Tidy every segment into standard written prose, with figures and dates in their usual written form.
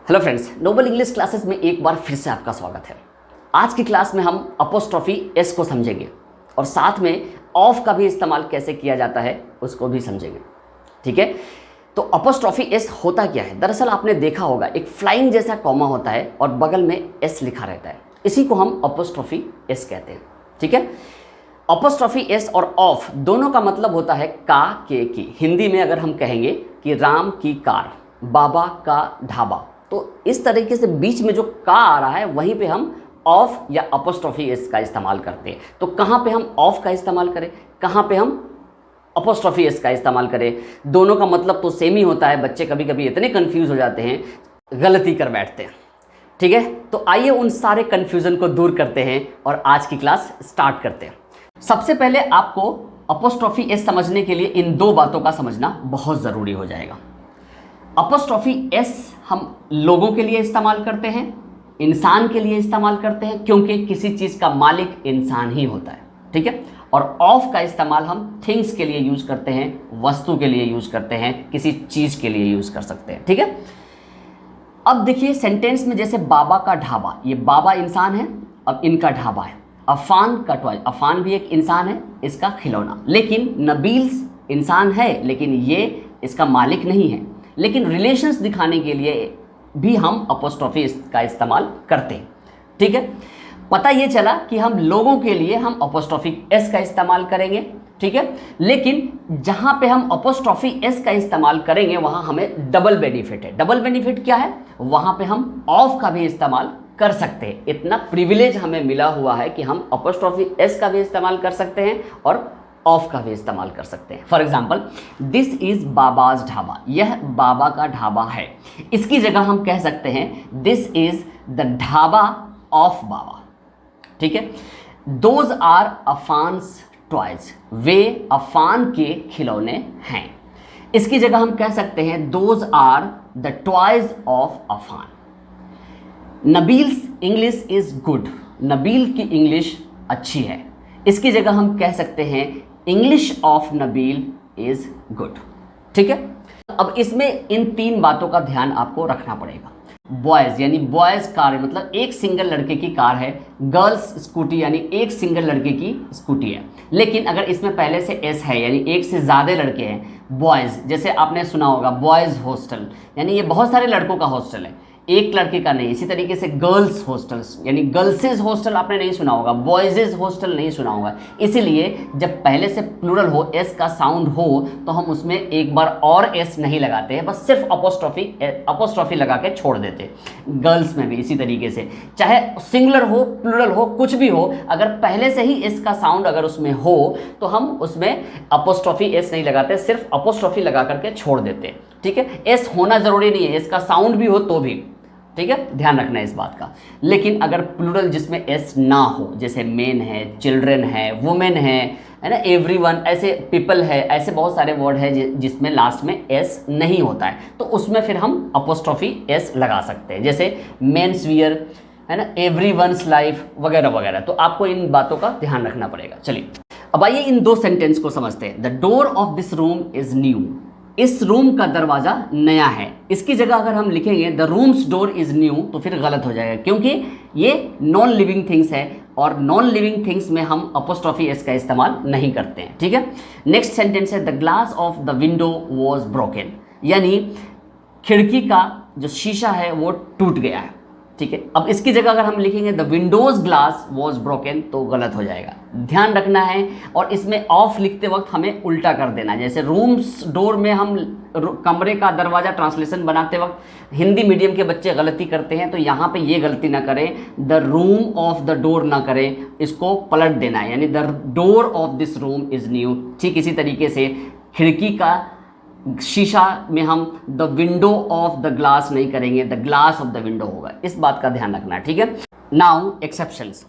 Hello friends, Noble English classes में एक बार फिर से आपका स्वागत है। आज की क्लास में हम अपोस्ट्रोफी एस को समझेंगे और साथ में ऑफ का भी इस्तेमाल कैसे किया जाता है उसको भी समझेंगे। ठीक है, तो अपोस्ट्रोफी एस होता क्या है? दरअसल आपने देखा होगा एक फ्लाइंग जैसा कॉमा होता है और बगल में एस लिखा रहता है, इसी को हम अपोस्ट्रोफी एस कहते हैं। ठीक है, अपोस्ट्रोफी एस और ऑफ दोनों का मतलब होता है का के की। हिंदी में अगर हम कहेंगे कि राम की कार, बाबा का ढाबा, तो इस तरीके से बीच में जो का आ रहा है वहीं पे हम ऑफ या अपोस्ट्रोफी एस का इस्तेमाल करते हैं। तो कहाँ पे हम ऑफ का इस्तेमाल करें, कहाँ पे हम अपोस्ट्रोफी एस का इस्तेमाल करें, दोनों का मतलब तो सेम ही होता है। बच्चे कभी कभी इतने कंफ्यूज हो जाते हैं, गलती कर बैठते हैं। ठीक है, तो आइए उन सारे कंफ्यूजन को दूर करते हैं और आज की क्लास स्टार्ट करते हैं। सबसे पहले आपको अपोस्ट्रोफी एस समझने के लिए इन दो बातों का समझना बहुत ज़रूरी हो जाएगा। अपोस्ट्रोफी एस हम लोगों के लिए इस्तेमाल करते हैं, इंसान के लिए इस्तेमाल करते हैं, क्योंकि किसी चीज़ का मालिक इंसान ही होता है। ठीक है, और ऑफ का इस्तेमाल हम थिंग्स के लिए यूज़ करते हैं, वस्तु के लिए यूज़ करते हैं, किसी चीज़ के लिए यूज़ कर सकते हैं। ठीक है, अब देखिए सेंटेंस में जैसे बाबा का ढाबा, ये बाबा इंसान है, अब इनका ढाबा है। अफान का टॉय, अफान भी एक इंसान है, इसका खिलौना। लेकिन नबील इंसान है लेकिन ये इसका मालिक नहीं है। लेकिन रिलेशंस दिखाने के लिए भी हम अपोस्ट्रोफी का इस्तेमाल करते हैं। ठीक है, पता ये चला कि हम लोगों के लिए हम अपोस्ट्रोफी एस का इस्तेमाल करेंगे। ठीक है, लेकिन जहां पे हम अपोस्ट्रोफी एस का इस्तेमाल करेंगे वहां हमें डबल बेनिफिट है। डबल बेनिफिट क्या है? वहां पे हम ऑफ का भी इस्तेमाल कर सकते हैं। इतना प्रिविलेज हमें मिला हुआ है कि हम अपोस्ट्रोफी एस का भी इस्तेमाल कर सकते हैं और ऑफ का भी इस्तेमाल कर सकते हैं। For example, this is Baba's dhaba, यह बाबा का ढाबा है। इसकी जगह हम कह सकते हैं this is the dhaba of Baba. ठीक है, दोज आर अफान्स टॉयज, वे अफान के खिलौने हैं। इसकी जगह हम कह सकते हैं those are the toys of Afan. Nabeel's English is good, Nabeel की इंग्लिश अच्छी है। इसकी जगह हम कह सकते हैं English of Nabeel is good. ठीक है, अब इसमें इन तीन बातों का ध्यान आपको रखना पड़ेगा। बॉयज़ यानी बॉयज़ कार है, मतलब एक सिंगल लड़के की कार है। गर्ल्स स्कूटी यानी एक सिंगल लड़के की स्कूटी है। लेकिन अगर इसमें पहले से एस है यानी एक से ज़्यादा लड़के हैं, बॉयज़, जैसे आपने सुना होगा बॉयज़ हॉस्टल, यानी ये बहुत सारे लड़कों का हॉस्टल है, एक लड़के का नहीं। इसी तरीके से गर्ल्स हॉस्टल्स यानी गर्ल्सेज हॉस्टल आपने नहीं सुना होगा, बॉयजेज हॉस्टल नहीं सुना होगा। इसीलिए जब पहले से प्लूरल हो, एस का साउंड हो, तो हम उसमें एक बार और एस नहीं लगाते हैं, बस सिर्फ अपोस्ट्रोफी लगा के छोड़ देते हैं। गर्ल्स में भी इसी तरीके से, चाहे सिंगुलर हो प्लूरल हो कुछ भी हो, अगर पहले से ही एस का साउंड अगर उसमें हो तो हम उसमें अपोस्ट्रोफी एस नहीं लगाते, सिर्फ अपोस्ट्रोफी लगा करके छोड़ देते हैं। ठीक है, एस होना ज़रूरी नहीं है, एस का साउंड भी हो तो भी। ठीक है, ध्यान रखना है इस बात का। लेकिन अगर प्लूरल जिसमें एस ना हो, जैसे मेन है, चिल्ड्रन है, वुमेन है ना, एवरीवन, ऐसे पीपल है, ऐसे बहुत सारे वर्ड है जिसमें लास्ट में एस नहीं होता है, तो उसमें फिर हम अपोस्ट्रोफी एस लगा सकते हैं, जैसे मेंस वियर है ना, एवरीवन्स लाइफ वगैरह वगैरह। तो आपको इन बातों का ध्यान रखना पड़ेगा। चलिए अब आइए इन दो सेंटेंस को समझते हैं। The door of this room is new, इस रूम का दरवाज़ा नया है। इसकी जगह अगर हम लिखेंगे the rooms door is new तो फिर गलत हो जाएगा, क्योंकि ये नॉन लिविंग थिंग्स है और नॉन लिविंग थिंग्स में हम अपोस्ट्रोफी एस का इस्तेमाल नहीं करते हैं। ठीक है, नेक्स्ट सेंटेंस है the glass of the window was broken, यानी खिड़की का जो शीशा है वो टूट गया है। ठीक है, अब इसकी जगह अगर हम लिखेंगे the Windows glass was broken तो गलत हो जाएगा। ध्यान रखना है, और इसमें ऑफ लिखते वक्त हमें उल्टा कर देना है। जैसे रूम्स डोर में हम कमरे का दरवाज़ा ट्रांसलेशन बनाते वक्त हिंदी मीडियम के बच्चे गलती करते हैं, तो यहाँ पे ये गलती ना करें, the room of the door ना करें, इसको पलट देना है, यानी the door of this room is new. ठीक इसी तरीके से खिड़की का शीशा में हम the window of the glass नहीं करेंगे, the glass of the window होगा। इस बात का ध्यान रखना है। ठीक है, नाउ एक्सेप्शंस।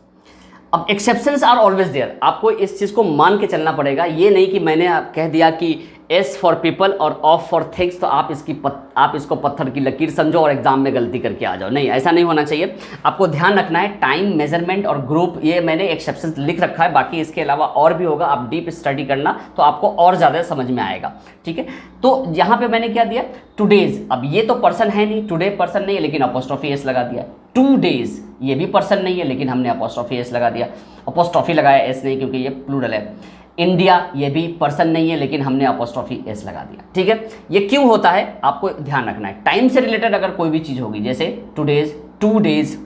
अब एक्सेप्शंस आर ऑलवेज देयर, आपको इस चीज़ को मान के चलना पड़ेगा। ये नहीं कि मैंने कह दिया कि एस फॉर पीपल और ऑफ फॉर थिंग्स, तो आप इसको पत्थर की लकीर समझो और एग्जाम में गलती करके आ जाओ। नहीं, ऐसा नहीं होना चाहिए। आपको ध्यान रखना है टाइम, मेजरमेंट और ग्रुप, ये मैंने एक्सेप्शन लिख रखा है, बाकी इसके अलावा और भी होगा। आप डीप स्टडी करना तो आपको और ज़्यादा समझ में आएगा, ठीक है। तो यहाँ पे मैंने क्या दिया, टुडेज। अब ये तो पर्सन है नहीं, टुडे पर्सन नहीं है, लेकिन अपोस्ट्रोफी एस लगा दिया। 2 डेज ये भी पर्सन नहीं है, लेकिन हमने अपोस्ट्रोफी एस लगा दिया। अपोस्ट्रोफी लगाया, एस नहीं, क्योंकि ये प्लूरल है। इंडिया ये भी पर्सन नहीं है, लेकिन हमने अपोस्ट्रोफी एस लगा दिया, ठीक है। ये क्यों होता है आपको ध्यान रखना है। टाइम से रिलेटेड अगर कोई भी चीज़ होगी, जैसे today's, 2 days.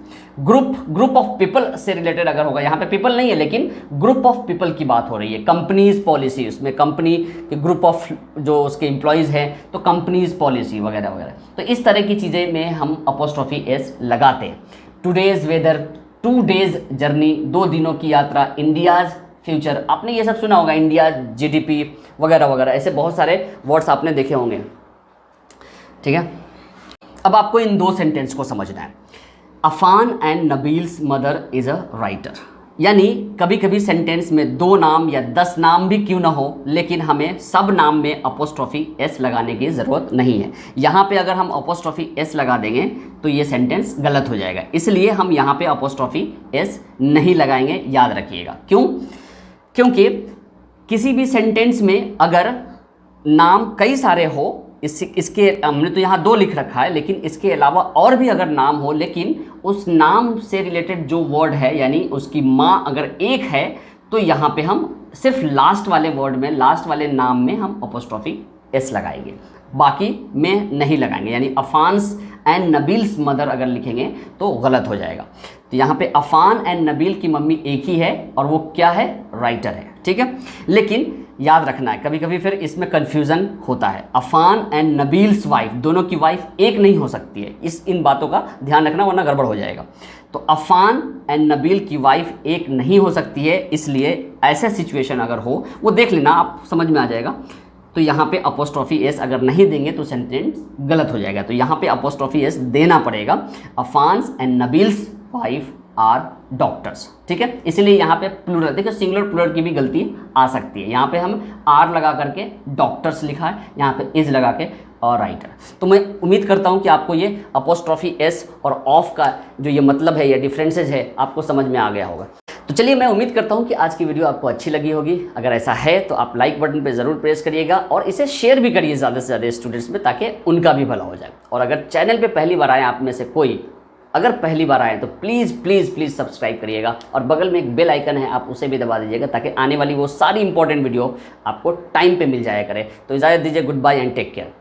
Group of people से रिलेटेड अगर होगा, यहाँ पे पीपल नहीं है लेकिन ग्रुप ऑफ पीपल की बात हो रही है। कंपनीज पॉलिसी, उसमें कंपनी के ग्रुप ऑफ जो उसके एम्प्लॉयज़ हैं, तो कंपनीज पॉलिसी वगैरह वगैरह। तो इस तरह की चीज़ें में हम अपोस्ट्रोफी एस लगाते हैं। टुडेज वेदर, 2 डेज जर्नी, 2 दिनों की यात्रा। इंडियाज़ फ्यूचर, आपने ये सब सुना होगा, इंडिया, जीडीपी वगैरह वगैरह, ऐसे बहुत सारे वर्ड्स आपने देखे होंगे, ठीक है। अब आपको इन 2 सेंटेंस को समझना है। Afan and Nabeel's mother is a writer, यानी कभी कभी सेंटेंस में 2 नाम या 10 नाम भी क्यों ना हो, लेकिन हमें सब नाम में अपोस्ट्रोफी एस लगाने की ज़रूरत नहीं है। यहाँ पे अगर हम अपोस्ट्रोफी एस लगा देंगे तो ये सेंटेंस गलत हो जाएगा, इसलिए हम यहाँ पे अपोस्ट्रोफी एस नहीं लगाएंगे, याद रखिएगा। क्यों? क्योंकि किसी भी सेंटेंस में अगर नाम कई सारे हो, इसके हमने तो यहाँ 2 लिख रखा है, लेकिन इसके अलावा और भी अगर नाम हो, लेकिन उस नाम से रिलेटेड जो वर्ड है, यानी उसकी माँ अगर एक है, तो यहाँ पे हम सिर्फ लास्ट वाले वर्ड में, लास्ट वाले नाम में हम अपोस्ट्रोफी एस लगाएंगे, बाकी में नहीं लगाएंगे। यानी अफान्स एंड नबील्स मदर अगर लिखेंगे तो गलत हो जाएगा। तो यहाँ पे अफान एंड नबील की मम्मी एक ही है और वो क्या है, राइटर है, ठीक है। लेकिन याद रखना है, कभी कभी फिर इसमें कन्फ्यूज़न होता है। अफान एंड नबील्स वाइफ, दोनों की वाइफ एक नहीं हो सकती है, इन बातों का ध्यान रखना वरना गड़बड़ हो जाएगा। तो अफान एंड नबील की वाइफ एक नहीं हो सकती है, इसलिए ऐसा सिचुएशन अगर हो, वो देख लेना, आप समझ में आ जाएगा। तो यहाँ पे अपोस्ट्रोफी एस अगर नहीं देंगे तो सेंटेंस गलत हो जाएगा, तो यहाँ पे अपोस्ट्रोफी एस देना पड़ेगा। अफान्स एंड नबील्स वाइफ आर डॉक्टर्स, ठीक है। इसलिए यहाँ पे प्लूरल, देखो सिंगुलर प्लूरल की भी गलती आ सकती है। यहाँ पे हम आर लगा करके डॉक्टर्स लिखा है, यहाँ पे इज लगा के और राइटर। तो मैं उम्मीद करता हूँ कि आपको ये अपोस्ट्रोफी एस और ऑफ का जो ये मतलब है, ये डिफरेंसेस है, आपको समझ में आ गया होगा। तो चलिए, मैं उम्मीद करता हूँ कि आज की वीडियो आपको अच्छी लगी होगी। अगर ऐसा है तो आप लाइक बटन पे ज़रूर प्रेस करिएगा और इसे शेयर भी करिए ज़्यादा से ज़्यादा स्टूडेंट्स में, ताकि उनका भी भला हो जाए। और अगर चैनल पे पहली बार आए आप में से कोई, अगर पहली बार आए तो प्लीज़ प्लीज़ प्लीज़ सब्सक्राइब करिएगा और बगल में एक बेल आइकन है, आप उसे भी दबा दीजिएगा, ताकि आने वाली वो सारी इंपॉर्टेंट वीडियो आपको टाइम पे मिल जाया करे। तो इजाज़त दीजिए, good bye and take care.